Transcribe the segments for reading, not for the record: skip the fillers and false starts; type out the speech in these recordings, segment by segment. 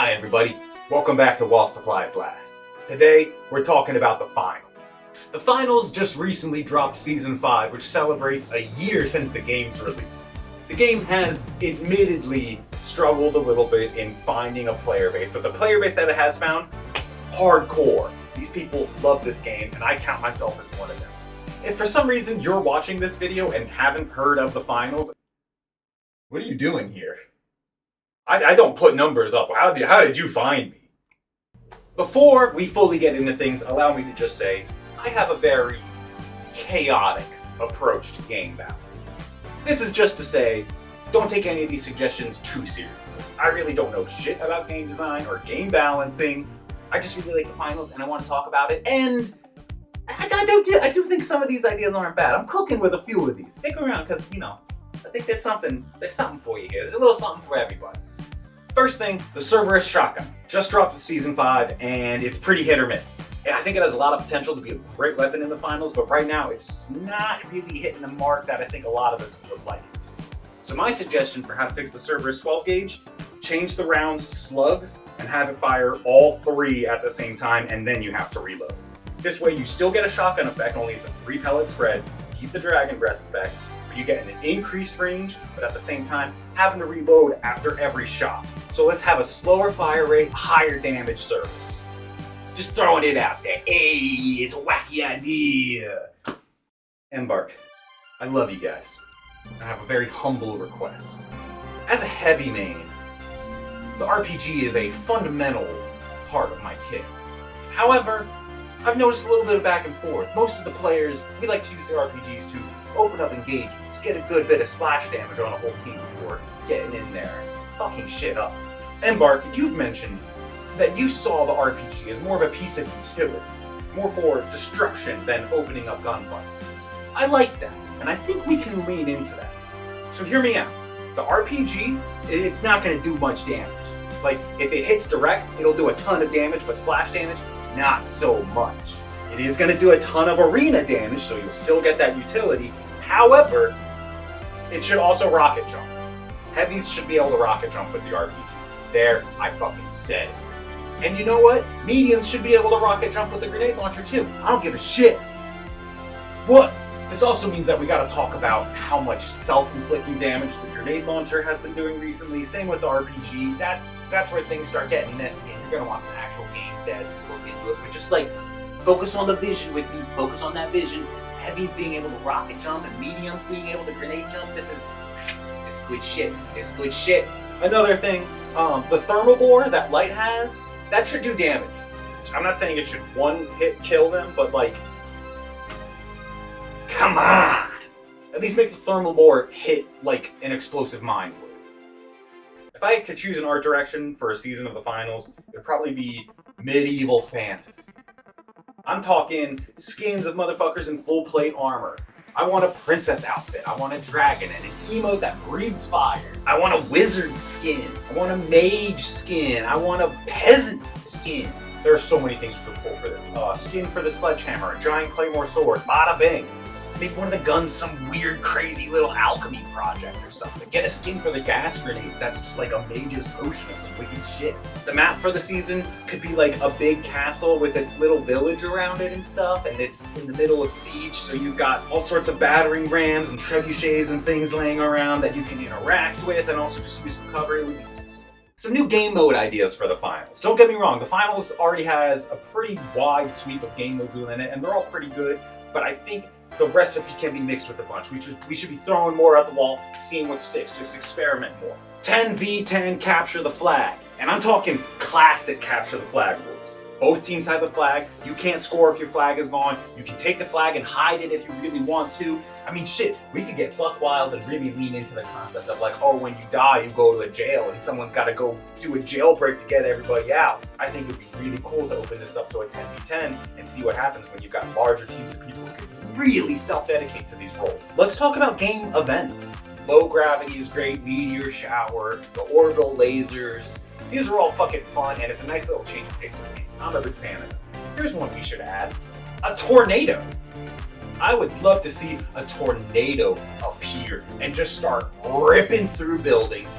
Hi everybody, welcome back to While Supplies Last. Today, we're talking about the finals. The finals just recently dropped Season 5, which celebrates a year since the game's release. The game has admittedly struggled a little bit in finding a player base, but the player base that it has found, hardcore. These people love this game, and I count myself as one of them. If for some reason you're watching this video and haven't heard of the finals, what are you doing here? I don't put numbers up. How did you find me? Before we fully get into things, allow me to just say, I have a very chaotic approach to game balance. This is just to say, don't take any of these suggestions too seriously. I really don't know shit about game design or game balancing. I just really like the finals and I want to talk about it. And I do think some of these ideas aren't bad. I'm cooking with a few of these. Stick around because, I think there's something for you here. There's a little something for everybody. First thing, the Cerberus shotgun. Just dropped with Season 5, and it's pretty hit or miss. And I think it has a lot of potential to be a great weapon in the finals, but right now it's just not really hitting the mark that I think a lot of us would like it to. So my suggestion for how to fix the Cerberus 12 gauge, change the rounds to slugs and have it fire all 3 at the same time, and then you have to reload. This way you still get a shotgun effect, only it's a 3 pellet spread, keep the dragon breath effect, but you get an increased range, but at the same time, having to reload after every shot. So let's have a slower fire rate, higher damage Cerberus. Just throwing it out there. Hey, it's a wacky idea. Embark, I love you guys. I have a very humble request. As a heavy main, the RPG is a fundamental part of my kit. However, I've noticed a little bit of back and forth. Most of the players, we like to use their RPGs to open up engagements, get a good bit of splash damage on a whole team before getting in there and fucking shit up. Embark, you've mentioned that you saw the RPG as more of a piece of utility, more for destruction than opening up gunfights. I like that, and I think we can lean into that. So hear me out. The RPG, it's not going to do much damage. Like, if it hits direct, it'll do a ton of damage, but splash damage, not so much. It is going to do a ton of arena damage, so you'll still get that utility. However, it should also rocket jump. Heavies should be able to rocket jump with the RPG. There, I fucking said it. And you know what? Mediums should be able to rocket jump with the grenade launcher too. I don't give a shit. What? This also means that we gotta talk about how much self-inflicting damage the grenade launcher has been doing recently. Same with the RPG. That's where things start getting messy, and you're gonna want some actual game devs to look into it. But just focus on the vision with me. Focus on that vision. Heavies being able to rocket jump and mediums being able to grenade jump. It's good shit. It's good shit. Another thing, the thermal bore that light has, that should do damage. I'm not saying it should one hit kill them, but come on! At least make the thermal bore hit like an explosive mine would. If I could choose an art direction for a season of the finals, it'd probably be medieval fantasy. I'm talking skins of motherfuckers in full plate armor. I want a princess outfit. I want a dragon and an emote that breathes fire. I want a wizard skin. I want a mage skin. I want a peasant skin. There are so many things we could pull for this. Skin for the sledgehammer, a giant claymore sword, bada bing. Make one of the guns some weird, crazy little alchemy project or something. Get a skin for the gas grenades. That's just like a mage's potion of some wicked shit. The map for the season could be like a big castle with its little village around it and stuff, and it's in the middle of siege, so you've got all sorts of battering rams and trebuchets and things laying around that you can interact with and also just use for cover. It would be some new game mode ideas for the finals. Don't get me wrong, the finals already has a pretty wide sweep of game modes within it, and they're all pretty good, but I think the recipe can be mixed with a bunch. We should be throwing more at the wall, seeing what sticks, just experiment more. 10v10 capture the flag. And I'm talking classic capture the flag rules. Both teams have a flag. You can't score if your flag is gone. You can take the flag and hide it if you really want to. I mean, shit, we could get buck wild and really lean into the concept of when you die, you go to a jail and someone's got to go do a jailbreak to get everybody out. I think it'd be really cool to open this up to a 10v10 and see what happens when you've got larger teams of people who can really self-dedicate to these roles. Let's talk about game events. Low gravity is great, meteor shower, the orbital lasers. These are all fucking fun, and it's a nice little change of pace of the game. I'm a big fan of them. Here's one we should add. A tornado. I would love to see a tornado appear and just start ripping through buildings,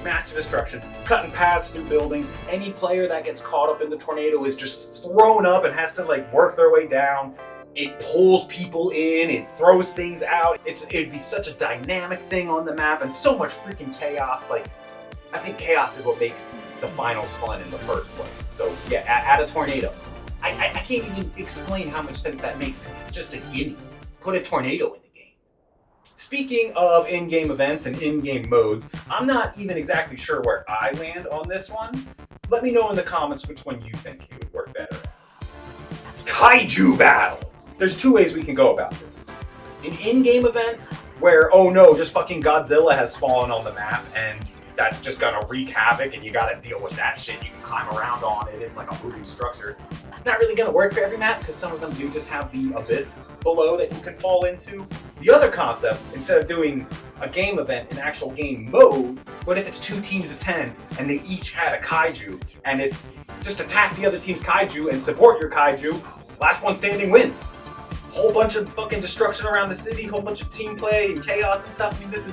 massive destruction, cutting paths through buildings. Any player that gets caught up in the tornado is just thrown up and has to like work their way down. It pulls people in, it throws things out. It'd be such a dynamic thing on the map and so much freaking chaos. Like, I think chaos is what makes the finals fun in the first place. So yeah, add a tornado. I can't even explain how much sense that makes because it's just a gimme. Put a tornado in the game. Speaking of in-game events and in-game modes, I'm not even exactly sure where I land on this one. Let me know in the comments which one you think it would work better as. Kaiju battle! There's two ways we can go about this. An in-game event where, oh no, just fucking Godzilla has spawned on the map and that's just gonna wreak havoc and you gotta deal with that shit. You can climb around on it, it's like a moving structure. It's not really gonna work for every map because some of them do just have the abyss below that you can fall into. The other concept, instead of doing a game event in actual game mode, what if it's 2 teams of 10 and they each had a kaiju and it's just attack the other team's kaiju and support your kaiju, last one standing wins. Whole bunch of fucking destruction around the city, whole bunch of team play and chaos and stuff. I mean, this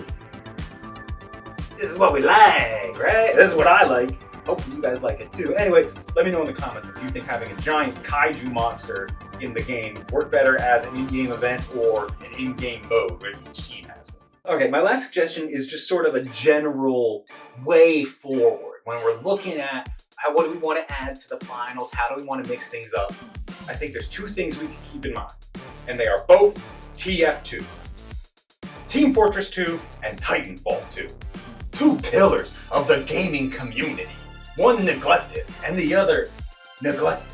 is what we like, right? This is what I like. Hopefully you guys like it too. Anyway, let me know in the comments if you think having a giant kaiju monster in the game work better as an in-game event or an in-game mode where each team has one. Okay, my last suggestion is just sort of a general way forward when we're looking at what do we want to add to the finals, how do we want to mix things up. I think there's 2 things we can keep in mind, and they are both TF2. Team Fortress 2 and Titanfall 2. 2 pillars of the gaming community. One neglected and the other neglected.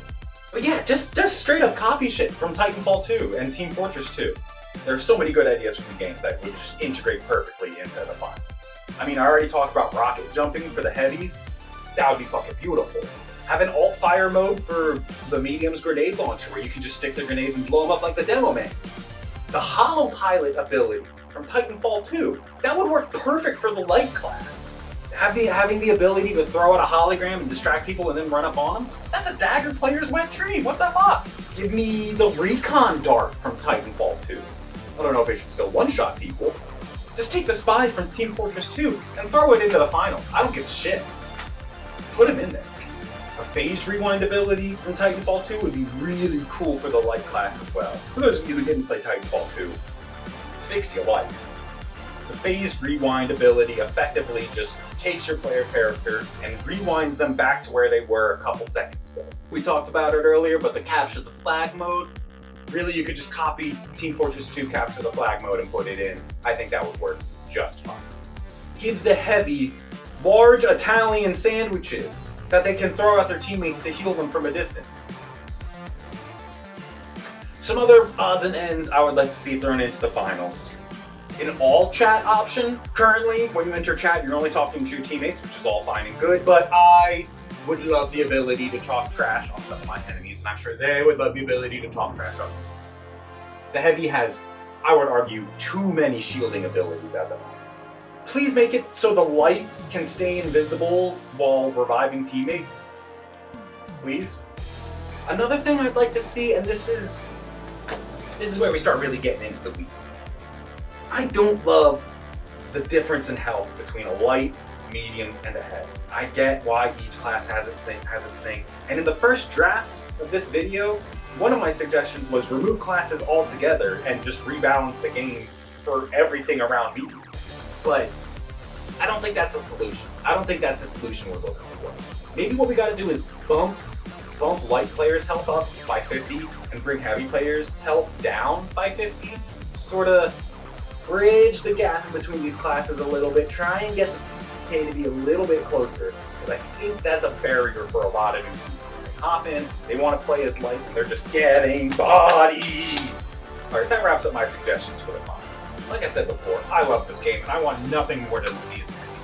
But yeah, just straight up copy shit from Titanfall 2 and Team Fortress 2. There are so many good ideas from the games that would just integrate perfectly into the finals. I mean, I already talked about rocket jumping for the heavies. That would be fucking beautiful. Have an alt fire mode for the medium's grenade launcher where you can just stick the grenades and blow them up like the demo man. The hollow pilot ability from Titanfall 2, that would work perfect for the light class. Having the ability to throw out a hologram and distract people and then run up on them, that's a dagger player's wet dream. What the fuck? Give me the recon dart from Titanfall 2. I don't know if it should still one-shot people. Just take the spy from Team Fortress 2 and throw it into the finals. I don't give a shit. Put him in there. A phase rewind ability from Titanfall 2 would be really cool for the light class as well. For those of you who didn't play Titanfall 2, fix your life. The phased rewind ability effectively just takes your player character and rewinds them back to where they were a couple seconds ago. We talked about it earlier, but the capture the flag mode, really you could just copy Team Fortress 2 capture the flag mode and put it in. I think that would work just fine. Give the heavy large Italian sandwiches that they can throw at their teammates to heal them from a distance. Some other odds and ends I would like to see thrown into the finals. An all chat option. Currently, when you enter chat, you're only talking to your teammates, which is all fine and good, but I would love the ability to talk trash on some of my enemies, and I'm sure they would love the ability to talk trash on me. The heavy has, I would argue, too many shielding abilities at the moment. Please make it so the light can stay invisible while reviving teammates. Please. Another thing I'd like to see, and this is where we start really getting into the weeds. I don't love the difference in health between a light, medium, and a heavy. I get why each class has its thing. And in the first draft of this video, one of my suggestions was remove classes altogether and just rebalance the game for everything around medium. But I don't think that's a solution. I don't think that's the solution we're looking for. Maybe what we gotta do is bump light players' health up by 50 and bring heavy players' health down by 50. Sorta bridge the gap in between these classes a little bit. Try and get the TTK to be a little bit closer, because I think that's a barrier for a lot of new people. They hop in, they want to play as light, and they're just getting bodied. Alright, that wraps up my suggestions for the finals. Like I said before, I love this game, and I want nothing more than to see it succeed.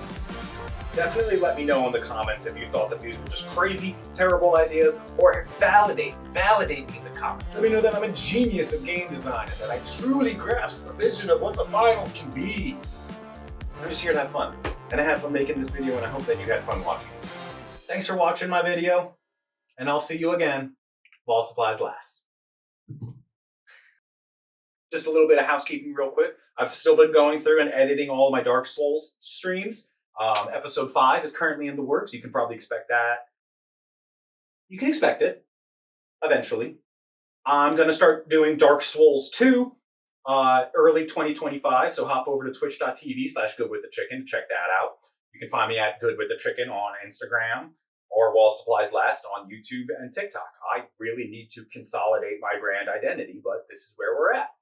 Definitely let me know in the comments if you thought that these were just crazy, terrible ideas, or validate me in the comments. Let me know that I'm a genius of game design, and that I truly grasp the vision of what the finals can be. I'm just here to have fun, and I had fun making this video, and I hope that you had fun watching it. Thanks for watching my video, and I'll see you again while supplies last. Just a little bit of housekeeping real quick. I've still been going through and editing all of my Dark Souls streams. Episode 5 is currently in the works. You can probably expect that. You can expect it eventually. I'm going to start doing Dark Souls 2 early 2025. So hop over to twitch.tv/goodwiththechicken to check that out. You can find me at goodwiththechicken on Instagram or Wall Supplies Last on YouTube and TikTok. I really need to consolidate my brand identity, but this is where we're at.